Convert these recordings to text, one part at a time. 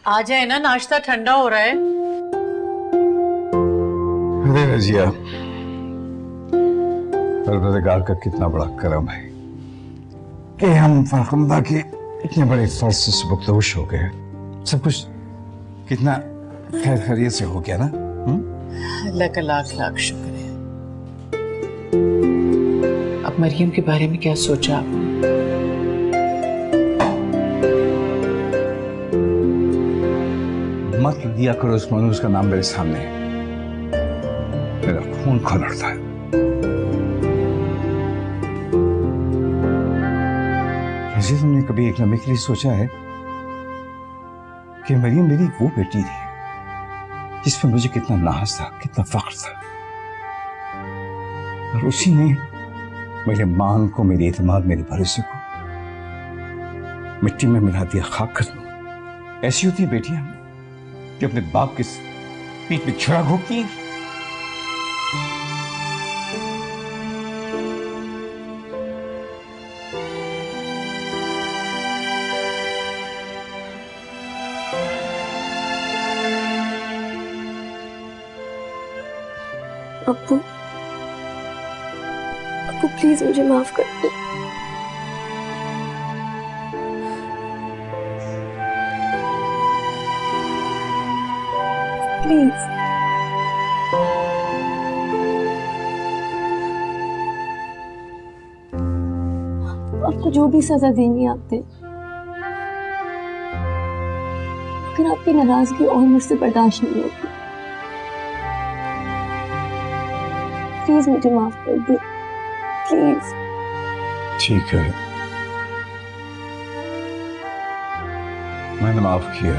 आ जाए ना, नाश्ता ठंडा हो रहा है। अरे रजिया, परवरदिगार का कितना बड़ा करम है कि हम फरखुंदा के इतने बड़े फर्ज से सुबकदोश हो गए। सब कुछ कितना खैर खैरियत से हो गया ना। अल्लाह का लाख लाख शुक्र है। अब मरियम के बारे में क्या सोचा आपने? मत लिया करो उस मनूस का नाम मेरे सामने, मेरा खून खौलता है। कैसे तुमने कभी एक लम्हे के लिए सोचा है कि मरियम मेरी वो बेटी थी जिस पे मुझे कितना नाज था, कितना फख्र था, और उसी ने मेरे मान को, मेरे एतमाद, मेरे भरोसे को मिट्टी में मिला दिया, खाक कर दो। ऐसी होती है बेटियां कि अपने बाप के पीठ में छुरा घोंपती हैं। अब्बू, अब्बू प्लीज मुझे माफ कर दो। प्लीज। आपको जो भी सजा देनी आप दे, लेकिन आपकी नाराजगी और मुझसे बर्दाश्त नहीं होती। प्लीज मुझे माफ कर दो, प्लीज। ठीक है, मैंने माफ किया,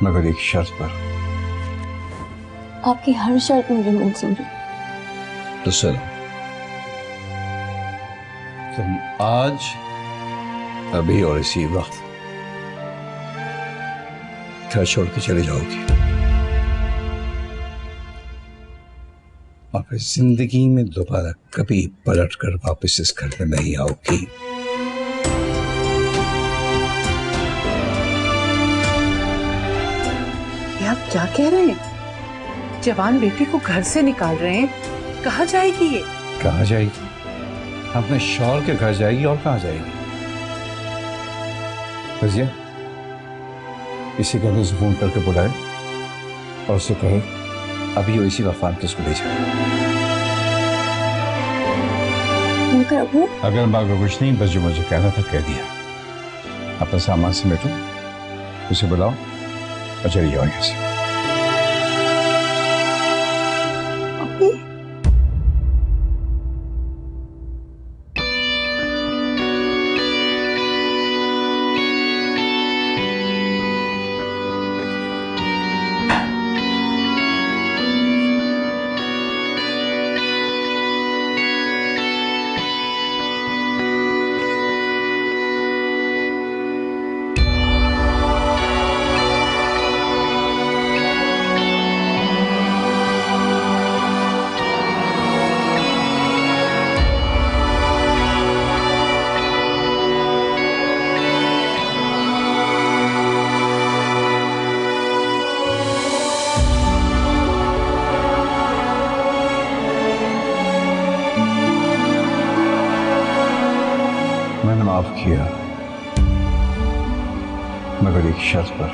मगर एक शर्त पर। आपकी हर शर्त मुझे मंजूर है। तो सुनो, तुम आज, अभी और इसी वक्त घर छोड़ के चले जाओगी और फिर जिंदगी में दोबारा कभी पलट कर वापस इस घर में नहीं आओगी। ये आप क्या कह रहे हैं? जवान बेटी को घर से निकाल रहे हैं, कहाँ जाएगी ये? कहाँ जाएगी? अपने शौहर के घर जाएगी, और कहाँ जाएगी? रजिया, इसे कहने से फोन करके बुलाए और उसे कहे अभी वो इसी वक्त किस को ले जाए। अगर बाग कुछ नहीं, बस जो मुझे कहना था कह दिया। अपना सामान समेटो, उसे बुलाओ और चलिए जाओ यहाँ से। मैंने माफ किया, मगर एक शर्त पर।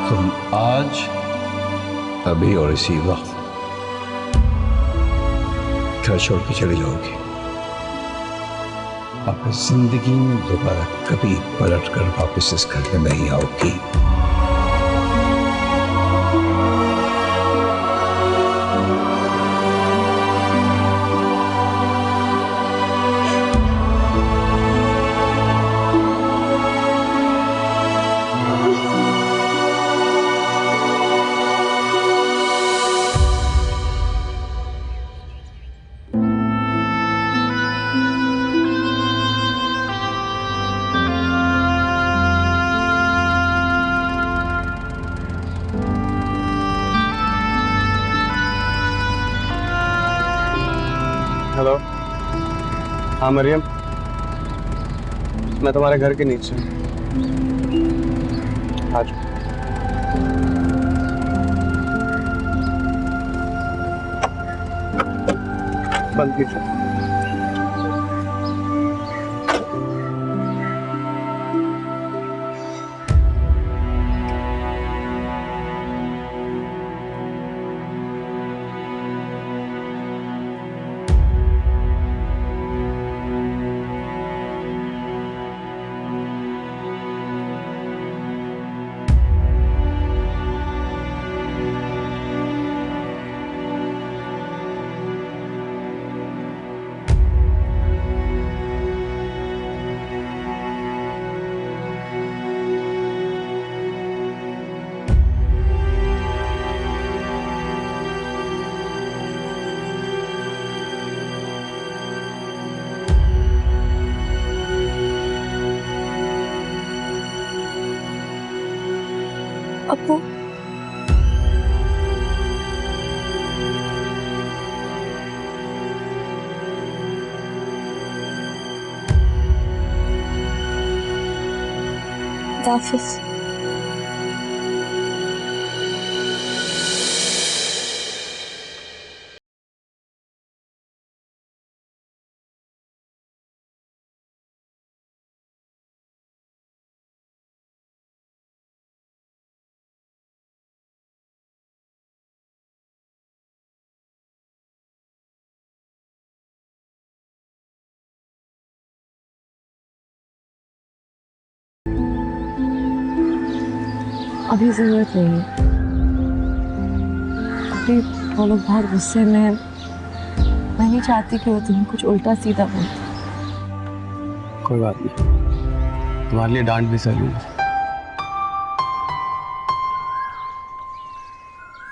तुम आज, अभी और इसी वक्त घर छोड़ के चले जाओगी और फिर जिंदगी में दोबारा कभी पलट कर वापस इस घर में नहीं आओगी। हाँ मरियम, मैं तुम्हारे घर के नीचे हूँ। आ जाओ। बंद कीजिए। अप्पू, हाफिज। अभी जरूरत नहीं है। अभी वो लोग बहुत गुस्से में हैं। मैं नहीं चाहती कि वो तुम्हें कुछ उल्टा सीधा बोलते। कोई बात नहीं, तुम्हारे लिए डांट भी सही है।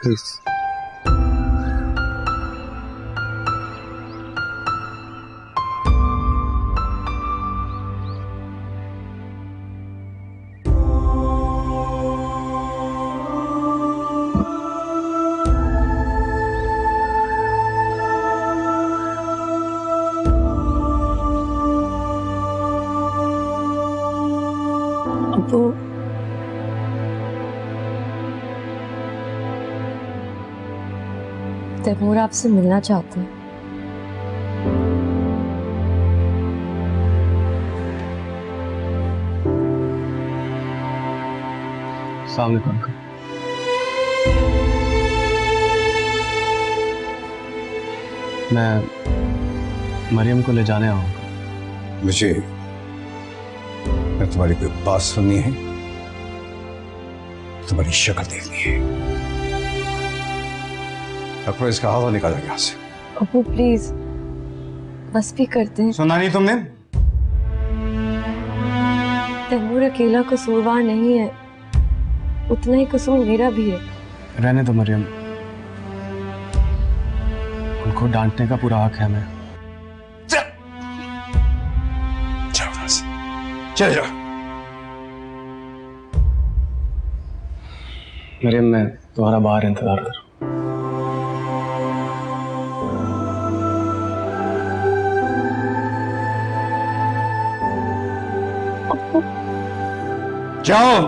प्लीज। अप्पू, तैमूर आपसे मिलना चाहते हैं। सामने कौन का? मैं मरियम को ले जाने आऊंगा। मुझे तुम्हारी कोई बात सुननी है, तुम्हारी शक्ल देखनी है। अपना इसका हवा निकालो यहां से। अप्पू प्लीज, बस भी करते हैं। सुना नहीं तुमने? तैमूर अकेला कसूरवार नहीं है, उतना ही कसूर मेरा भी है। रहने दो मरियम, उनको डांटने का पूरा हक है हमें। जाओ यहां से, चले जाओ। मरियम, मैं तुम्हारा बाहर इंतजार कर। जाओ।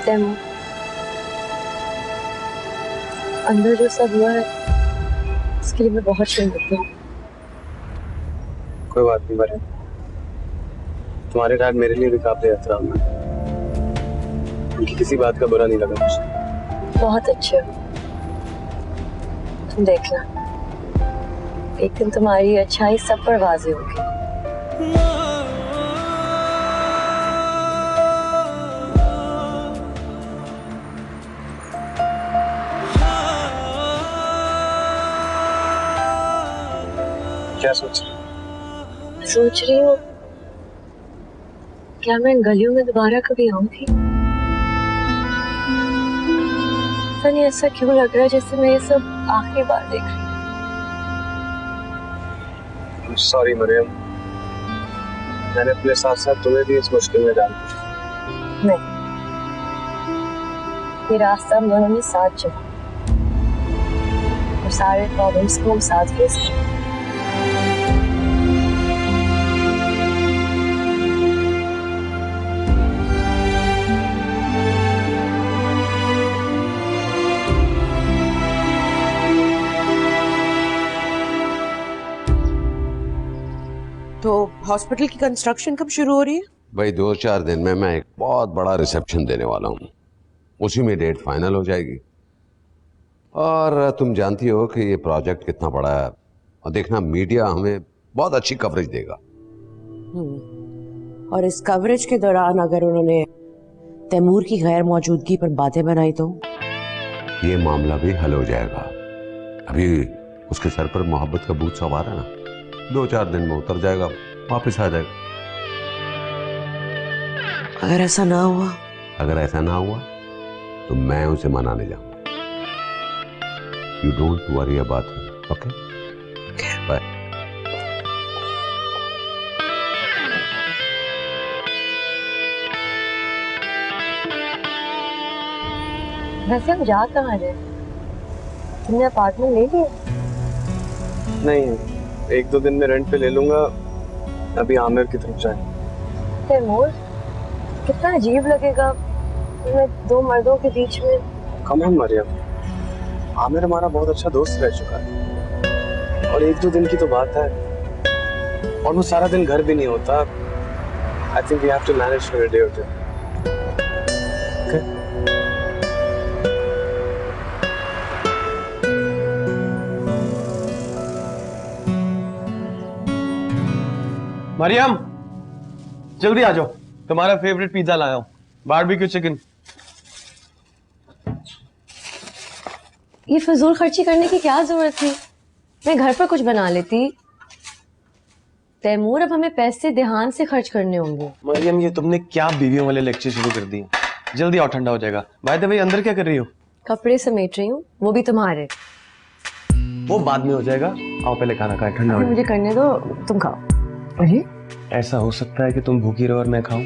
तैमूर, अंदर जो सब हुआ है उसके लिए मैं बहुत शर्मिंदा हूँ। कोई बात नहीं मरियम, तुम्हारे डैड मेरे लिए भी काफी एहतराम है। उनकी किसी बात का बुरा नहीं लगा मुझे। बहुत अच्छे हो तुम, देखना एक दिन तुम्हारी अच्छाई सब पर वाज़ेह होगी। क्या सोच रही हूँ क्या मैं इन गलियों में दोबारा कभी आऊंगी? पता नहीं ऐसा क्यों लग रहा है जैसे मैं ये सब आखिरी बार देख रही हूँ। सॉरी मरियम, मैंने अपने साथ साथ तुम्हें भी इस मुश्किल में डाल दिया। नहीं, ये रास्ता हम दोनों ने साथ चला और सारे प्रॉब्लम्स को हम साथ फेस किए। तो हॉस्पिटल की कंस्ट्रक्शन कब शुरू हो रही है? भाई 2-4 दिन में मैं एक बहुत बड़ा रिसेप्शन देने वाला हूँ, उसी में डेट फाइनल हो जाएगी। और तुम जानती हो कि ये प्रोजेक्ट कितना बड़ा है, और देखना मीडिया हमें बहुत अच्छी कवरेज देगा। और इस कवरेज के दौरान अगर उन्होंने तैमूर की गैर मौजूदगी पर बातें बनाई तो ये मामला भी हल हो जाएगा। अभी उसके सर पर मोहब्बत का भूत सवार है ना, 2-4 दिन में उतर जाएगा, वापस आ जाएगा। अगर ऐसा ना हुआ? अगर ऐसा ना हुआ तो मैं उसे मनाने जाऊंगा। You don't worry about it, okay? Bye. वैसे हम जा कहाँ रहे? तुमने अपार्टमेंट ले लिया? नहीं, 1-2 दिन में रेंट पे ले लूंगा। अभी आमिर की तरफ जाए। तैमूर, कितना अजीब लगेगा तुम्हें दो मर्दों के बीच में। कम ऑन मरियम, आमिर हमारा बहुत अच्छा दोस्त रह चुका है और 1-2 दिन की तो बात है, और वो सारा दिन घर भी नहीं होता। I think we have to manage for a day or two. Mariam, जल्दी आ जाओ, तुम्हारा फेवरेट पिज्जा लाया हूँ, बारबेक्यू चिकन। ये फजूल खर्ची करने की क्या जरूरत थी? मैं घर पर कुछ बना लेती। तैमूर, अब हमें पैसे ध्यान से खर्च करने होंगे। मरियम, ये तुमने क्या बीवियों वाले लेक्चर शुरू कर दिए? जल्दी आओ, ठंडा हो जाएगा। बाय द वे, अंदर क्या कर रही हो? कपड़े समेट रही हूँ, वो भी तुम्हारे। वो बाद में हो जाएगा, आओ पहले खाना खाए, ठंडा हो मुझे जाए। करने दो, तुम खाओ। अरे ऐसा हो सकता है कि तुम भूखी रहो और मैं खाऊं?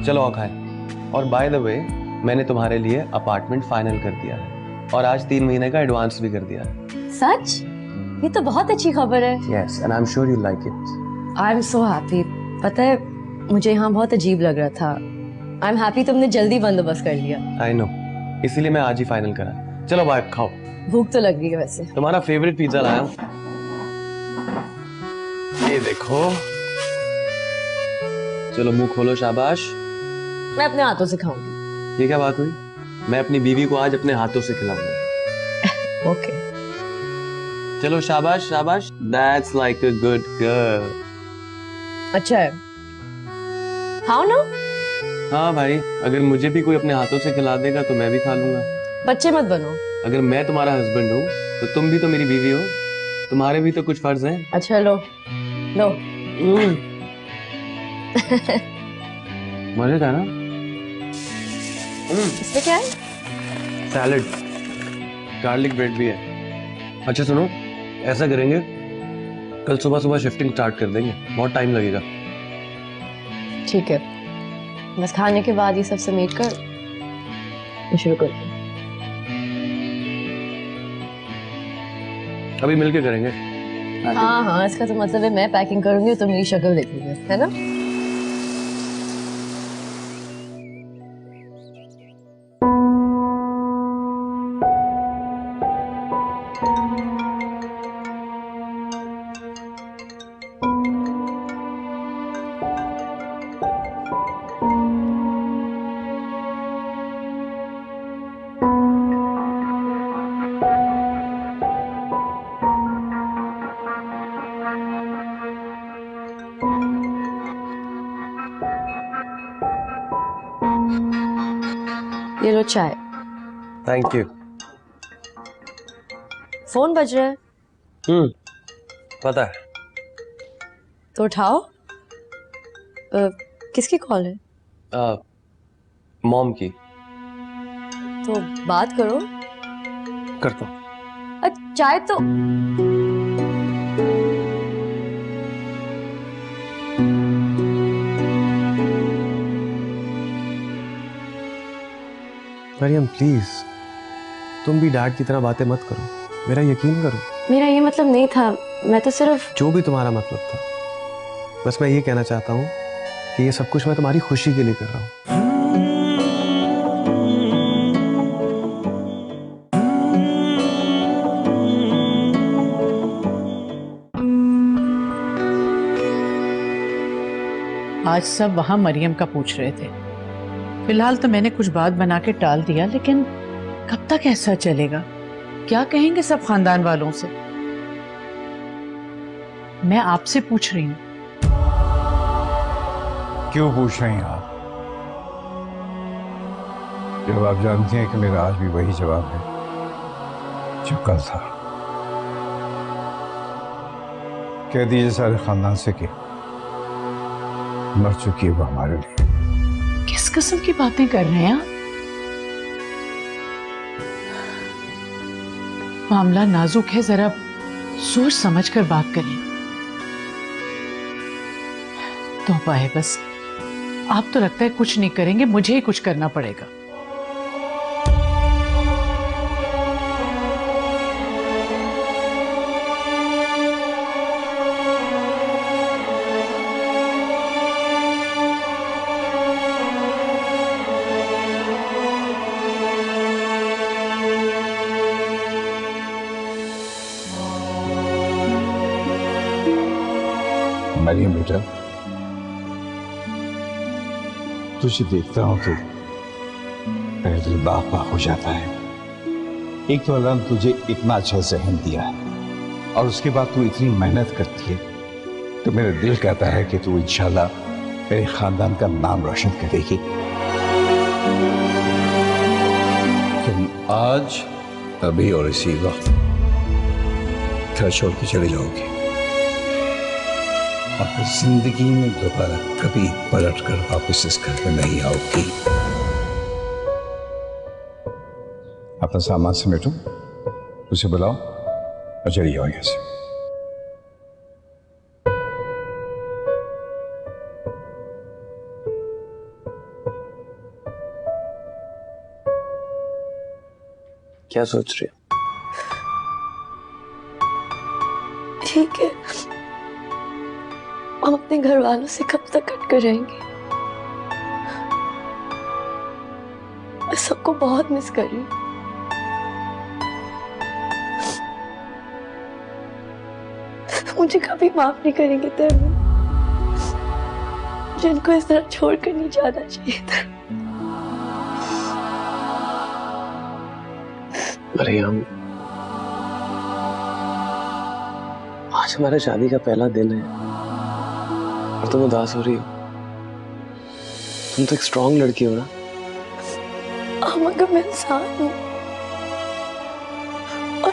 चलो आओ खाएं। और बाय द वे, मैंने तुम्हारे लिए अपार्टमेंट फाइनल कर दिया है और आज 3 महीने का एडवांस भी कर दिया है। सच? ये तो बहुत अच्छी खबर है। Yes, and I am sure you like it. I am so happy. पता है, मुझे यहाँ बहुत अजीब लग रहा था। आई एम हैप्पी तुमने जल्दी बंदोबस्त कर लिया। आई नो, इसीलिए मैं आज ही फाइनल करा। चलो बाय, खाओ। भूख तो लग रही है वैसे। तुम्हारा फेवरेट पिज्जा लाया हूं, ये देखो। चलो मुंह खोलो, शाबाश। मैं अपने हाथों से खाऊंगी। ये क्या बात हुई? मैं अपनी बीवी को आज अपने हाथों से खिलाऊंगा। ओके। चलो शाबाश शाबाश, that's like a good girl. अच्छा है, खाओ ना। हाँ भाई, अगर मुझे भी कोई अपने हाथों से खिला देगा तो मैं भी खा लूंगा। बच्चे मत बनो। अगर मैं तुम्हारा हस्बैंड हूँ तो तुम भी तो मेरी बीवी हो, तुम्हारे भी तो कुछ फर्ज हैं। अच्छा लो लो। मजे था ना? इसमें क्या है? सैलेड, गार्लिक ब्रेड भी है। अच्छा सुनो, ऐसा करेंगे, कल सुबह सुबह शिफ्टिंग स्टार्ट कर देंगे, बहुत टाइम लगेगा। ठीक है, बस खाने के बाद ये सब समेट कर शुरू करते हैं। अभी मिलके करेंगे। हाँ हाँ, इसका तो मतलब है मैं पैकिंग करूंगी और तुम मेरी शक्ल देखोगे, है ना? ये लो चाय। Thank you. फोन बज रहा है, पता है। तो उठाओ। किसकी कॉल है? मॉम की। तो बात करो। करता हूँ। चाय तो मरियम प्लीज, तुम भी डैड की तरह बातें मत करो, मेरा यकीन करो। मेरा ये मतलब नहीं था, मैं तो सिर्फ जो भी तुम्हारा मतलब था, बस मैं ये कहना चाहता हूँ कि ये सब कुछ मैं तुम्हारी खुशी के लिए कर रहा हूँ। आज सब वहां मरियम का पूछ रहे थे। फिलहाल तो मैंने कुछ बात बना के टाल दिया, लेकिन कब तक ऐसा चलेगा? क्या कहेंगे सब खानदान वालों से? मैं आपसे पूछ रही हूँ। क्यों पूछ रही हैं आप? जब आप जानती हैं कि मेरा आज भी वही जवाब है जो कल था। कह दीजिए सारे खानदान से कि मर चुकी है वो हमारे लिए। किस किस्म की बातें कर रहे हैं आप? मामला नाजुक है, जरा सोच समझ कर बात करें। तौबा है बस। आप तो लगता है कुछ नहीं करेंगे, मुझे ही कुछ करना पड़ेगा। मरियम बेटा, तुझे देखता हूं तो मेरा दिल बाग बाग हो जाता है। एक तो अल्लाह ने तुझे इतना अच्छा जहन दिया है और उसके बाद तू इतनी मेहनत करती है, तो मेरा दिल कहता है कि तू इंशाल्लाह मेरे खानदान का नाम रोशन करेगी। तुम आज अभी और इसी वक्त घर छोड़ के चले जाओगे और फिर जिंदगी में दोबारा कभी पलट कर वापस इस घर में नहीं आओगी। अपना सामान समेटो, उसे बुलाओ और चली जाओ यहाँ से। क्या सोच रही हो? ठीक है, हम अपने घर वालों से कब तक कट कर रहेंगे? मैं सबको बहुत मिस कर रही हूँ। मुझे कभी माफ नहीं करेंगे तैमूर, जिनको इस तरह छोड़कर नहीं जाना चाहिए था। मरियम, आज हमारा शादी का पहला दिन है और तुम उदास हो रही हो। तुम तो एक स्ट्रांग लड़की हो ना। मगर मैं इंसान हूँ और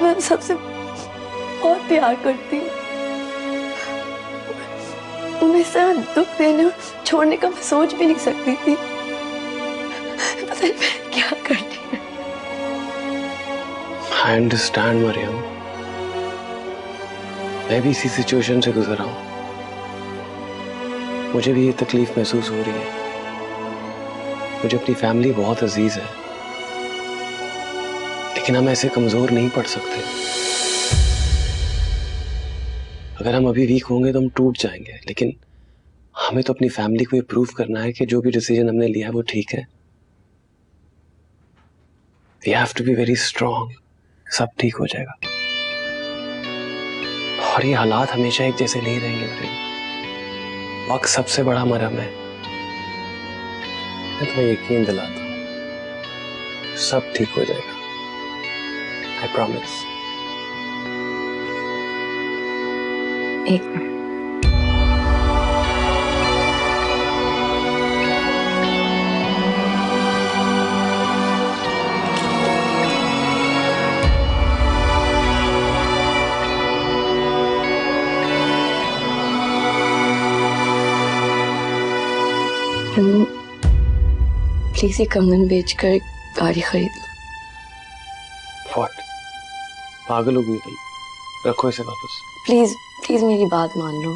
मैं सबसे बहुत प्यार करती हूँ। मैं इस तरह दुख देने और छोड़ने का मैं सोच भी नहीं सकती थी। पता नहीं मैं क्या करती हूँ। आई अंडरस्टैंड मरियम, मैं भी इसी सिचुएशन से गुजर रहा हूँ। मुझे भी ये तकलीफ महसूस हो रही है। मुझे अपनी फैमिली बहुत अजीज है, लेकिन हम ऐसे कमजोर नहीं पड़ सकते। अगर हम अभी वीक होंगे तो हम टूट जाएंगे, लेकिन हमें तो अपनी फैमिली को ये प्रूव करना है कि जो भी डिसीजन हमने लिया है वो ठीक है। We have to be very strong. सब ठीक हो जाएगा और ये हालात हमेशा एक जैसे नहीं रहेंगे मेरे। वक्त सबसे बड़ा मरहम है। मैं तुम्हें यकीन दिलाता हूं, सब ठीक हो जाएगा। I promise. एक मिनट। प्लीज ये कंगन बेचकर एक गाड़ी खरीद लो। What? पागल हो गई तुम? रखो इसे वापस। प्लीज प्लीज मेरी बात मान लो।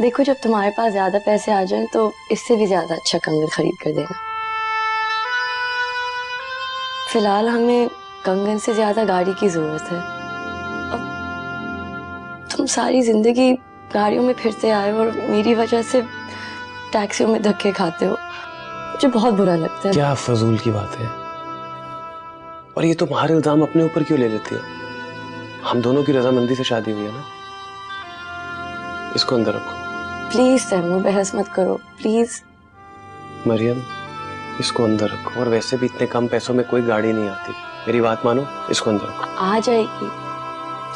देखो जब तुम्हारे पास ज्यादा पैसे आ जाएं तो इससे भी ज्यादा अच्छा कंगन खरीद कर देना। फिलहाल हमें कंगन से ज्यादा गाड़ी की जरूरत है। अब तुम सारी जिंदगी गाड़ियों में फिरते आए हो और मेरी वजह से टैक्सियों में धक्के खाते हो, मुझे बहुत बुरा लगता है। क्या फजूल की बात है। और ये तुम हर इल्जाम अपने ऊपर क्यों ले लेती हो? हम दोनों की रजामंदी से शादी हुई है ना। इसको अंदर रखो। प्लीज तैमूर बहस मत करो प्लीज। मरियम, इसको अंदर रखो। और वैसे भी इतने कम पैसों में कोई गाड़ी नहीं आती। मेरी बात मानो, इसको अंदर रखो। आ जाएगी।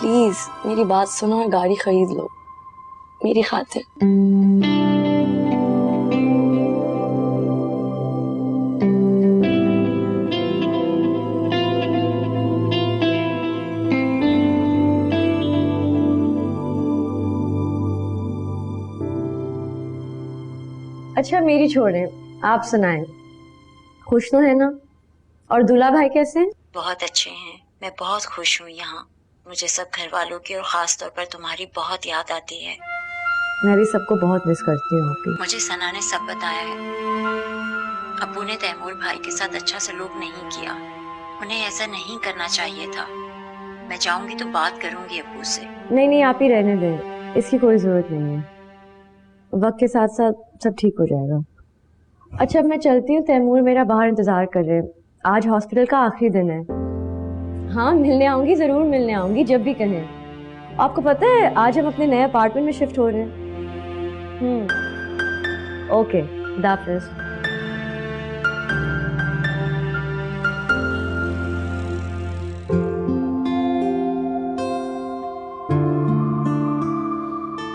प्लीज मेरी बात सुनो और गाड़ी खरीद लो मेरी खातिर। अच्छा मेरी छोड़े, आप सुनाएं। खुश तो है ना? और दूल्हा भाई कैसे हैं? बहुत अच्छे हैं। मैं बहुत खुश हूँ यहाँ। मुझे सब घर वालों की और खास तौर पर तुम्हारी बहुत याद आती है। मैं भी सबको बहुत मिस करती हूँ आपकी। मुझे सना ने सब बताया है। अब्बू ने तैमूर भाई के साथ अच्छा सलूक नहीं किया। उन्हें ऐसा नहीं करना चाहिए था। मैं जाऊंगी तो बात करूंगी अब्बू से। नहीं नहीं, आप ही रहने दें, इसकी कोई जरूरत नहीं है। वक्त के साथ साथ सब ठीक हो जाएगा। अच्छा अब मैं चलती हूँ, तैमूर मेरा बाहर इंतजार कर रहे हैं। आज हॉस्पिटल का आखिरी दिन है। हाँ मिलने आऊंगी, जरूर मिलने आऊंगी जब भी कहें। आपको पता है आज हम अपने नए अपार्टमेंट में शिफ्ट हो रहे हैं। ओके, दाफिज।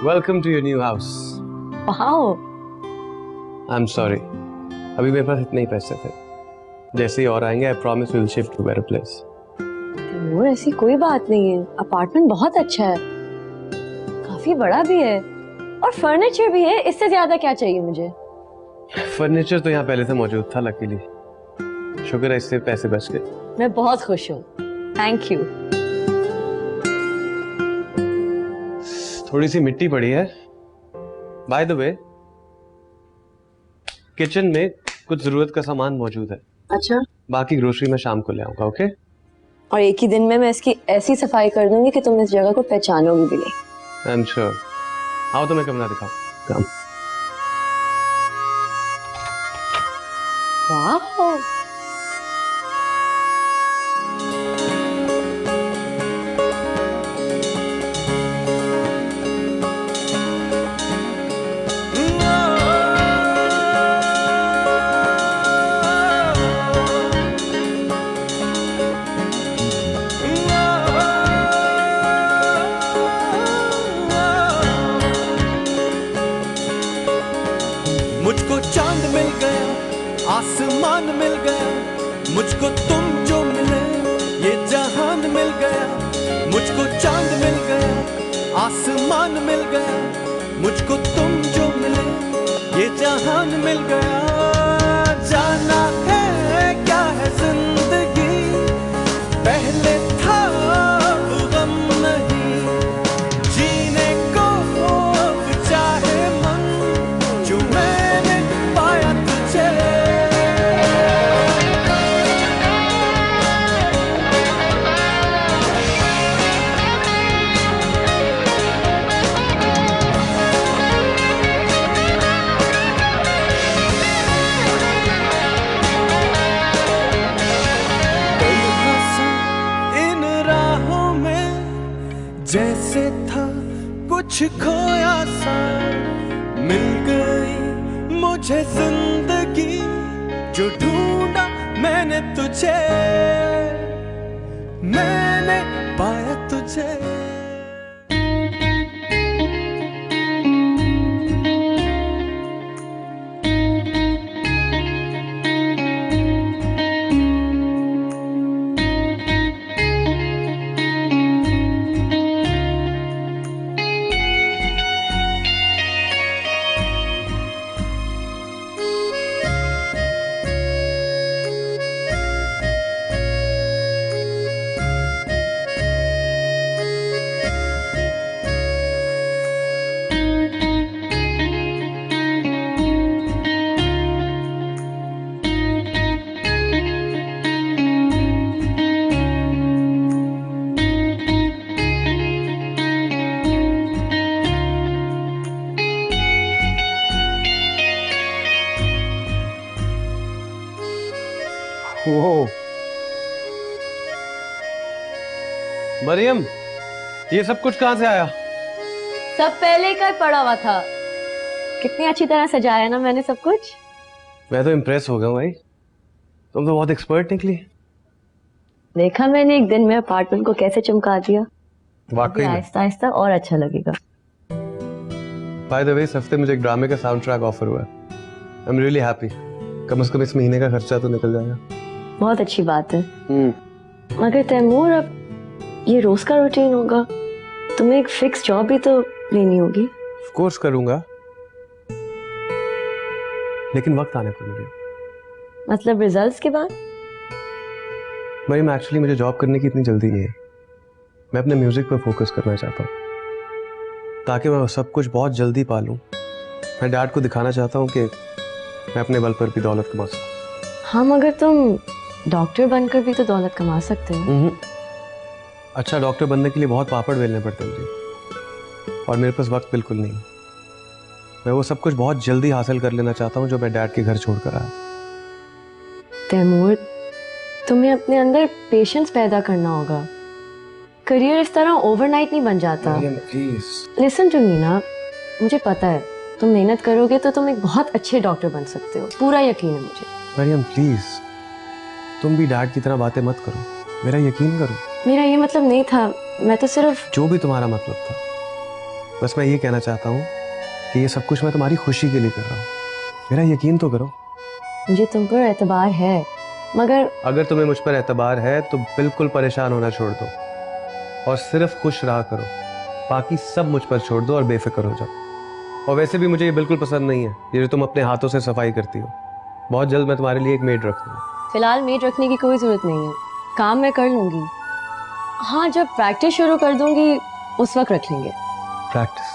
Welcome to your new house. Wow. I am sorry, अभी मेरे पास इतने ही पैसे थे। जैसे ही और आएंगे I promise we will shift to better place. Taimur ऐसी कोई बात नहीं है। अपार्टमेंट बहुत अच्छा है, काफी बड़ा भी है और फर्नीचर भी है। इससे ज्यादा क्या चाहिए मुझे? फर्नीचर तो यहाँ पहले से मौजूद था लकीली। शुक्र है इससे पैसे बच गए। मैं बहुत खुश हूँ, थैंक यू। थोड़ी सी मिट्टी पड़ी है। बाय द वे, किचन में कुछ जरूरत का सामान मौजूद है। अच्छा। बाकी ग्रोसरी मैं शाम को ले आऊंगा। ओके? और एक ही दिन में मैं इसकी ऐसी सफाई कर दूंगी कि तुम इस जगह को पहचानोगी भी नहीं। I am sure. आओ तो मैं कमरा दिखाऊं। कम। वाह। मुझको चांद मिल गया, आसमान मिल गया, मुझको तुम जो मिले ये जहान मिल गया। मुझको चांद मिल गया, आसमान मिल गया, मुझको तुम जो मिले ये जहान मिल गया। जाना है क्या है जिंदगी, पहले था गम नहीं, जीने को चाहे मन जो मैंने पाया तुझे। इन राहों में जैसे था कुछ खोया सा, मिल गई मुझे जिंदगी जो ढूंढा मैंने तुझे, मैंने पाया तुझे। मरियम, ये सब कुछ कहाँ से आया? सब पहले का ही पड़ा हुआ था। कितनी अच्छी तरह सजाया ना मैंने सब कुछ। मैं तो इम्प्रेस हो गया हूँ भाई, तुम तो बहुत एक्सपर्ट निकली। देखा मैंने एक दिन में अपार्टमेंट को कैसे चमका दिया। वाकई में। आहिस्ता आहिस्ता और अच्छा लगेगा। बाय द वे, इस हफ्ते मुझे एक ड्रामे का साउंड ट्रैक ऑफर हुआ है। I am really happy. कम से कम इस महीने का खर्चा तो निकल जाएगा। बहुत अच्छी बात है। मगर तैमूर, अब ये रोज का रूटीन होगा, तुम्हें एक फिक्स जॉब भी तो लेनी होगी। ऑफ कोर्स करूंगा, लेकिन वक्त आने पर मुझे। मतलब रिजल्ट्स के बाद? मरियम, एक्चुअली मुझे जॉब करने की इतनी जल्दी नहीं है। मैं अपने म्यूजिक पर फोकस करना चाहता हूँ ताकि मैं सब कुछ बहुत जल्दी पा लूँ। मैं डैड को दिखाना चाहता हूँ कि मैं अपने बल पर भी दौलत कमा सकता हाँ, मगर तुम डॉक्टर बनकर भी तो दौलत कमा सकते हो। हूँ। अच्छा डॉक्टर बनने के लिए बहुत पापड़ बेलने पड़ते हैं मुझे, और मेरे पास वक्त बिल्कुल नहीं। मैं वो सब कुछ बहुत जल्दी हासिल कर लेना चाहता हूँ जो मैं डैड के घर छोड़कर आया। तैमूर, तुम्हें अपने अंदर पेशेंस पैदा करना होगा। करियर इस तरह ओवरनाइट नहीं बन जाता। लिसन टू मी ना, मुझे पता है तुम मेहनत करोगे तो तुम एक बहुत अच्छे डॉक्टर बन सकते हो, पूरा यकीन है मुझे। मरियम प्लीज, तुम भी डैड की तरह बातें मत करो, मेरा यकीन करो। मेरा ये मतलब नहीं था, मैं तो सिर्फ। जो भी तुम्हारा मतलब था, बस मैं ये कहना चाहता हूँ कि ये सब कुछ मैं तुम्हारी खुशी के लिए कर रहा हूँ। मेरा यकीन तो करो। मुझे तुम पर एतबार है, मगर अगर तुम्हें मुझ पर एतबार है तो बिल्कुल परेशान होना छोड़ दो और सिर्फ खुश रहा करो। बाकी सब मुझ पर छोड़ दो और बेफिक्र हो जाओ। और वैसे भी मुझे ये बिल्कुल पसंद नहीं है ये जो तुम अपने हाथों से सफाई करती हो। बहुत जल्द मैं तुम्हारे लिए एक मेड रख दूंगा। फिलहाल मेड रखने की कोई जरूरत नहीं है, काम मैं कर लूंगी। हाँ, जब प्रैक्टिस शुरू कर दूंगी उस वक्त रख लेंगे। प्रैक्टिस?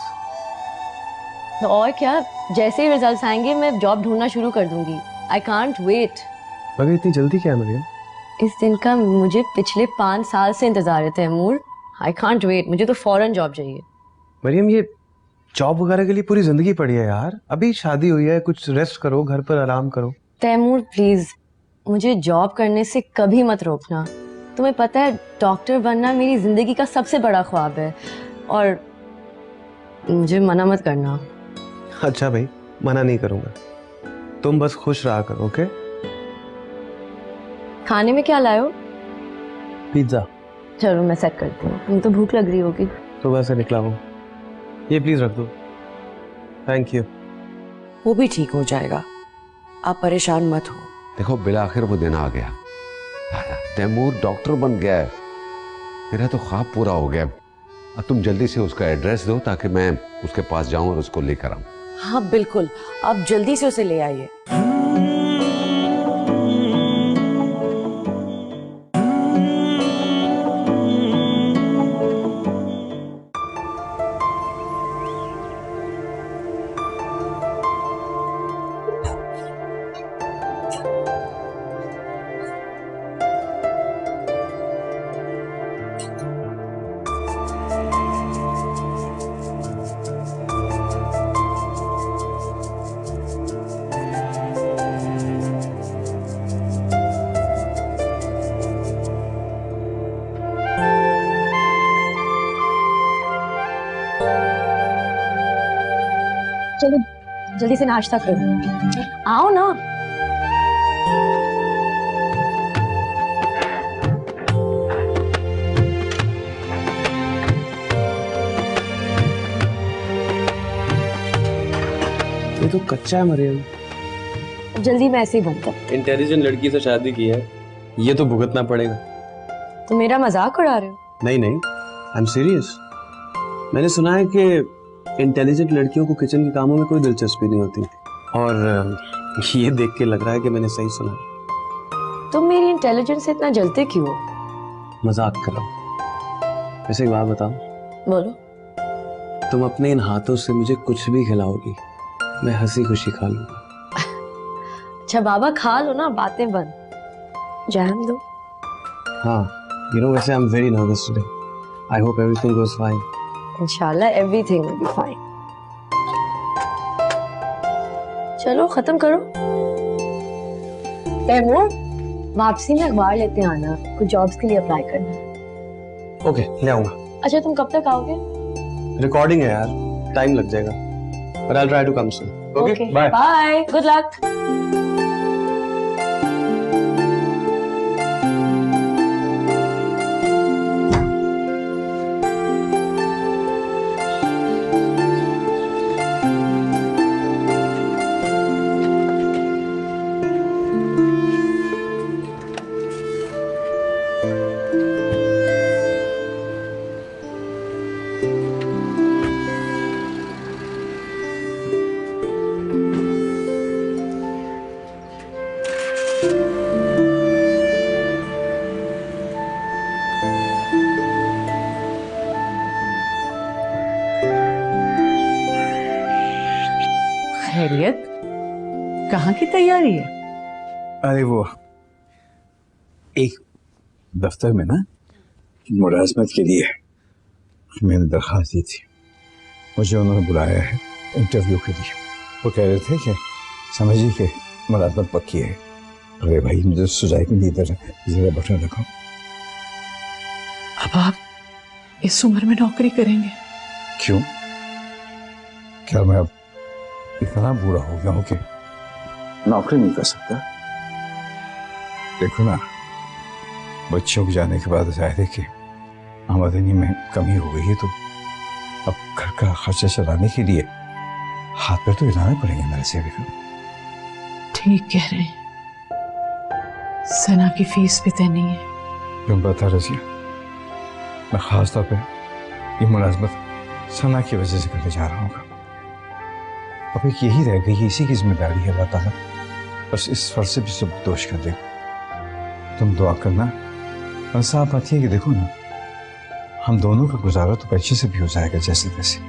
तो और क्या, जैसे ही रिजल्ट्स आएंगे मैं जॉब ढूंढना शुरू कर दूंगी। I can't wait. मगर इतनी जल्दी क्या है मरियम? इस दिन का मुझे पिछले 5 साल से इंतजार है तैमूर। आई कांट वेट, मुझे तो फौरन जॉब चाहिए। मरियम, ये जॉब वगैरह के लिए पूरी जिंदगी पड़ी है यार। अभी शादी हुई है, कुछ रेस्ट करो, घर पर आराम करो। तैमूर प्लीज, मुझे जॉब करने से कभी मत रोकना। तुम्हें पता है डॉक्टर बनना मेरी जिंदगी का सबसे बड़ा ख्वाब है, और मुझे मना मत करना। अच्छा भाई, मना नहीं करूंगा, तुम बस खुश रहा करो। ओके? खाने में क्या लाए हो? पिज्जा। चलो मैं सेट करती हूँ, तुम तो भूख लग रही होगी। सुबह से निकला हूँ, ये प्लीज रख दो। Thank you. वो भी ठीक हो जाएगा, आप परेशान मत हो। देखो बिला आखिर वो दिन आ गया, तैमूर डॉक्टर बन गया है। मेरा तो ख्वाब पूरा हो गया। अब तुम जल्दी से उसका एड्रेस दो ताकि मैं उसके पास जाऊं और उसको लेकर आऊं। हाँ बिल्कुल, आप जल्दी से उसे ले आइए। चलो जल्दी से नाश्ता करो, आओ ना। ये तो कच्चा है मरियम। जल्दी में ऐसे ही बनता। इंटेलिजेंट लड़की से शादी की है, ये तो भुगतना पड़ेगा। तो मेरा मजाक उड़ा रहे हो? नहीं नहीं, आई एम सीरियस। मैंने सुना है कि इंटेलिजेंट लड़कियों को किचन के कामों में कोई दिलचस्पी नहीं होती, और ये देख के लग रहा है कि मैंने सही सुना है। तुम मेरी इंटेलिजेंस से इतना जलते क्यों हो? मजाक कर रहा हूँ। वैसे एक बात बताओ, बोलो। तुम अपने इन हाथों से मुझे कुछ भी खिलाओगी, मैं हंसी खुशी खा लूंगा। अच्छा बाबा, खा लो ना, बातें बंद। जैम दो। हाँ, you know, वैसे I'm very nervous today. I hope everything goes fine. इंशाल्लाह everything will be fine. चलो खत्म करो। तैमूर, वापसी में अखबार लेते आना, कुछ जॉब्स के लिए अप्लाई करना है। ओके, ले आऊंगा। अच्छा तुम कब तक आओगे? रिकॉर्डिंग है यार, टाइम लग जाएगा, but I'll try to come soon. Okay, bye. Bye, good luck. खैरियत, कहाँ की तैयारी है? अरे वो एक दफ्तर में ना मुलाजमत के लिए मैंने दरख्वास्त दी थी, मुझे उन्होंने बुलाया है इंटरव्यू के लिए। वो कह रहे थे कि समझिए कि मुलाजमत पक्की है। अरे भाई मुझे सुजाई में नहीं इधर जरा बटन रखो। अब आप इस उम्र में नौकरी करेंगे? क्यों? क्या मैं अब इतना बूढ़ा हो गया हूं कि नौकरी नहीं कर सकता? देखो ना, बच्चों के जाने के बाद जाहिर है कि आमदनी में कमी हो गई है, तो अब घर का खर्चा चलाने के लिए हाथ पैर तो हिलाने पड़ेंगे मेरे से। ठीक कह रहे हैं, सना की फीस भी तय नहीं है। क्यों बता रजिया, मैं खास तौर पे ये मुलाजमत सना की वजह से करने जा रहा हूँ। अब एक यही रह गई, इसी की जिम्मेदारी है। अल्लाह ताला बस इस फर्ज से भी सब दोष कर दे। तुम दुआ करना। और साफ बात है कि देखो ना, हम दोनों का गुजारा तो अच्छे से भी हो जाएगा जैसे तैसे।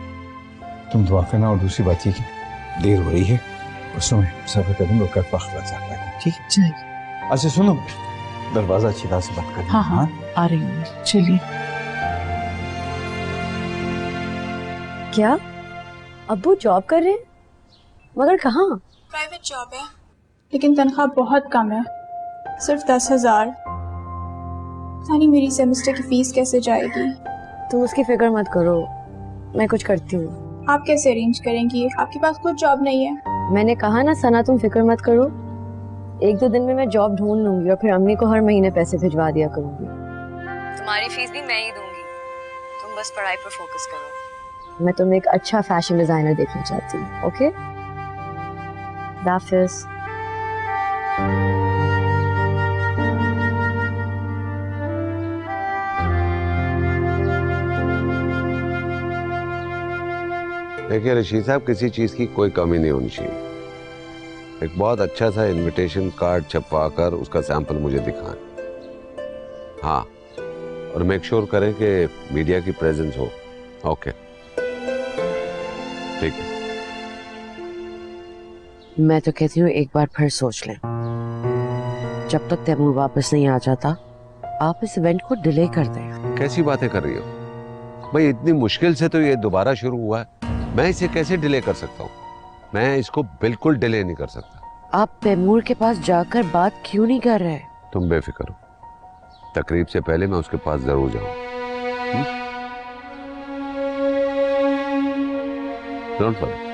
तुम दुआ करना। और दूसरी बात ये कि देर हो रही है, उसमें मैं सफर करूंगा, कल वक्त लग जाता है। ठीक है, चाहिए। अच्छा सुनो, दरवाजा अच्छी तरह से बंद कर। हाँ हाँ, आ रही हूँ, चलिए। क्या अब्बू जॉब कर रहे हैं? मगर कहाँ? प्राइवेट जॉब है, लेकिन तनख्वाह बहुत कम है, सिर्फ 10,000। यानी मेरी सेमेस्टर की फीस कैसे जाएगी? तुम उसकी फिक्र मत करो, मैं कुछ करती हूँ। आप कैसे अरेंज करेंगी? आपके पास खुद जॉब नहीं है। मैंने कहा ना सना, तुम फिक्र मत करो, 1-2 दिन में मैं जॉब ढूंढ लूंगी और फिर अम्मी को हर महीने पैसे भिजवा दिया करूंगी। तुम्हारी फीस भी मैं ही दूंगी, तुम बस पढ़ाई पर फोकस करो। मैं तुम्हें एक अच्छा फैशन डिजाइनर देखना चाहती हूँ। ओके, दाफिज। देखिए रशीद साहब, किसी चीज की कोई कमी नहीं होनी चाहिए। एक बहुत अच्छा सा इनविटेशन कार्ड छपवा कर उसका सैंपल मुझे दिखाएं। हाँ, और मेक श्योर करें कि मीडिया की प्रेजेंस हो। ओके, ठीक है। मैं तो कहती हूँ एक बार फिर सोच लें। जब तक तैमूर वापस नहीं आ जाता, आप इस इवेंट को डिले कर दें। कैसी बातें कर रही हो भाई? इतनी मुश्किल से तो ये दोबारा शुरू हुआ है, मैं इसे कैसे डिले कर सकता हूँ? मैं इसको बिल्कुल डिले नहीं कर सकता। आप तैमूर के पास जाकर बात क्यों नहीं कर रहे? तुम बेफिक्र हो, तकरीब से पहले मैं उसके पास जरूर जाऊंगा। Don't worry.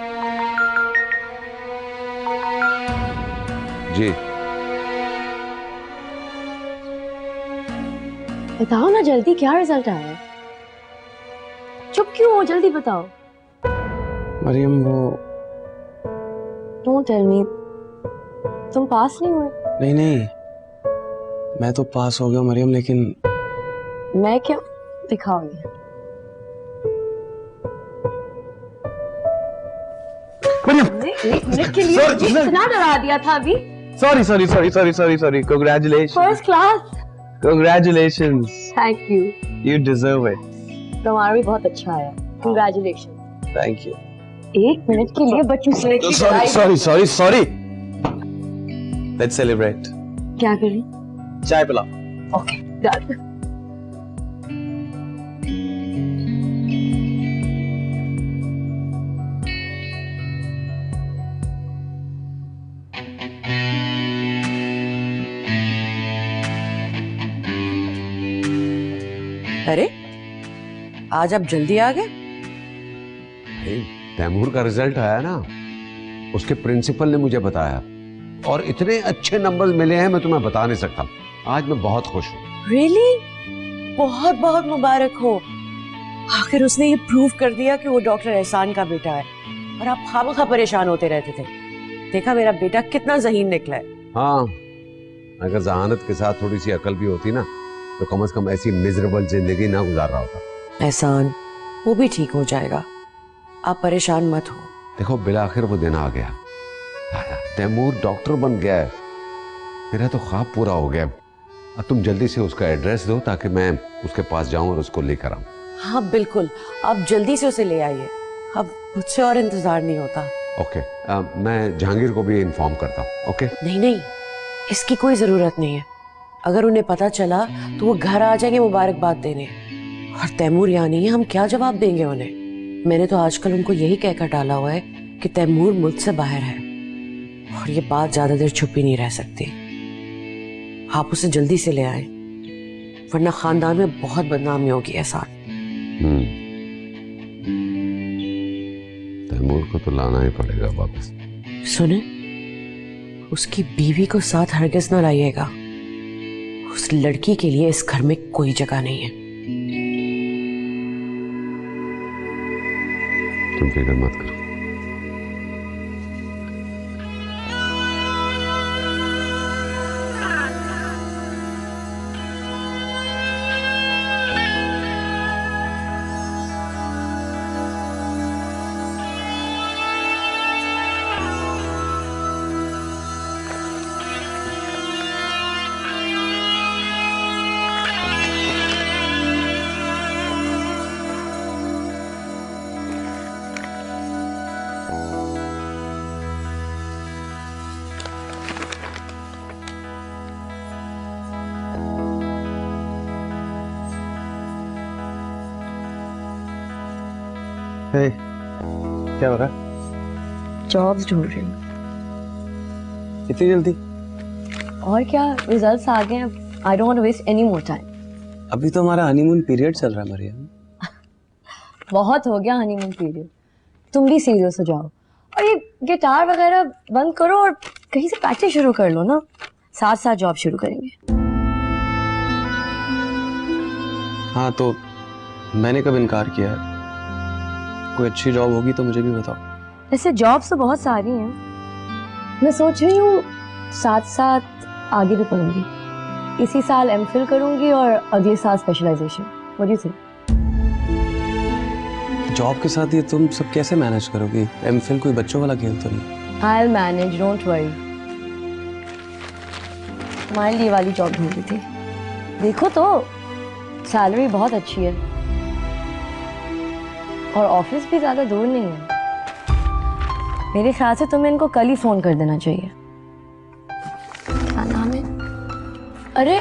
जी बताओ ना जल्दी, क्या रिजल्ट आया है? चुप क्यों हो, जल्दी बताओ। मरियम, वो डोंट टेल मी, तुम पास नहीं हुए? नहीं नहीं, मैं तो पास हो गया मरियम, लेकिन मैं क्यों? दिखाओ ये। एक मिनट के लिए मुझे इतना डरा दिया था अभी। Sorry, congratulation. First class. Congratulations. Thank you. You deserve it. तुम्हारा भी बहुत अच्छा है, कंग्रेचुलेशन। Thank you. 1 मिनट के लिए बच्चों से Sorry. Let's celebrate. क्या करें? चाय पिलाओ। Okay, done. अरे आज आप जल्दी आ गए? भाई, तैमूर का रिजल्ट आया ना, उसके प्रिंसिपल ने मुझे बताया और इतने अच्छे नंबर्स मिले हैं मैं तुम्हें बता नहीं सकता। आज मैं बहुत खुश हूँ। रियली? बहुत बहुत मुबारक हो। आखिर उसने ये प्रूव कर दिया कि वो डॉक्टर एहसान का बेटा है और आप खामखा परेशान होते रहते थे। देखा मेरा बेटा कितना ज़हीन निकला है। हाँ, अगर जहानत के साथ थोड़ी सी अकल भी होती ना तो कम से कम ऐसी मिजरेबल जिंदगी ना गुजार रहा होता। एहसान वो भी ठीक हो जाएगा, आप परेशान मत हो। देखो बिलाखिर वो दिन आ गया, तैमूर डॉक्टर बन गया है, मेरा तो ख्वाब पूरा हो गया। अब तुम जल्दी से उसका एड्रेस दो ताकि मैं उसके पास जाऊं और उसको लेकर आऊं। हाँ बिल्कुल, आप जल्दी से उसे ले आइए, अब मुझसे और इंतजार नहीं होता। ओके, मैं जहांगीर को भी इन्फॉर्म करता हूँ। ओके? नहीं नहीं, इसकी कोई जरूरत नहीं है। अगर उन्हें पता चला तो वो घर आ जाएंगे मुबारकबाद देने, और तैमूर यहाँ नहीं है, हम क्या जवाब देंगे उन्हें। मैंने तो आजकल उनको यही कहकर डाला हुआ है कि तैमूर मुल्क से बाहर है, और ये बात ज्यादा देर छुपी नहीं रह सकती। आप उसे जल्दी से ले आए, वरना खानदान में बहुत बदनामी होगी एहसान। तैमूर को तो लाना ही पड़ेगा वापस। सुने, उसकी बीवी को साथ हरगिज न लाइएगा। उस लड़की के लिए इस घर में कोई जगह नहीं है। तुम फिक्र मत करो। Hey, क्या हो रहा है? जॉब्स ढूंढ रही हूँ। इतनी जल्दी? और क्या, रिजल्ट्स आ गए हैं। I don't want to waste any more time. अभी तो हमारा हनीमून पीरियड चल रहा है मरियम। बहुत हो गया हनीमून पीरियड, तुम भी सीरियस हो जाओ और ये गिटार वगैरह बंद करो और कहीं से प्रैक्टिस शुरू कर लो ना, साथ साथ जॉब शुरू करेंगे। हाँ तो मैंने कब इनकार किया है? कोई अच्छी जॉब होगी तो मुझे भी बताओ। वैसे जॉब्स तो बहुत सारी हैं, मैं सोच रही हूँ साथ साथ आगे भी पढ़ूंगी। इसी साल एमफिल करूंगी और अगले साल specialization. What do you think? Job के साथ ये तुम सब कैसे मैनेज करोगी? एमफिल कोई बच्चों वाला खेल तो नहीं। I will manage, don't worry. तुम्हारे लिए वाली जॉब ढूंढी थी, देखो तो सैलरी बहुत अच्छी है और ऑफिस भी ज्यादा दूर नहीं है। मेरे ख्याल से तुम्हें इनको कल ही फोन कर देना चाहिए। क्या नाम है? अरे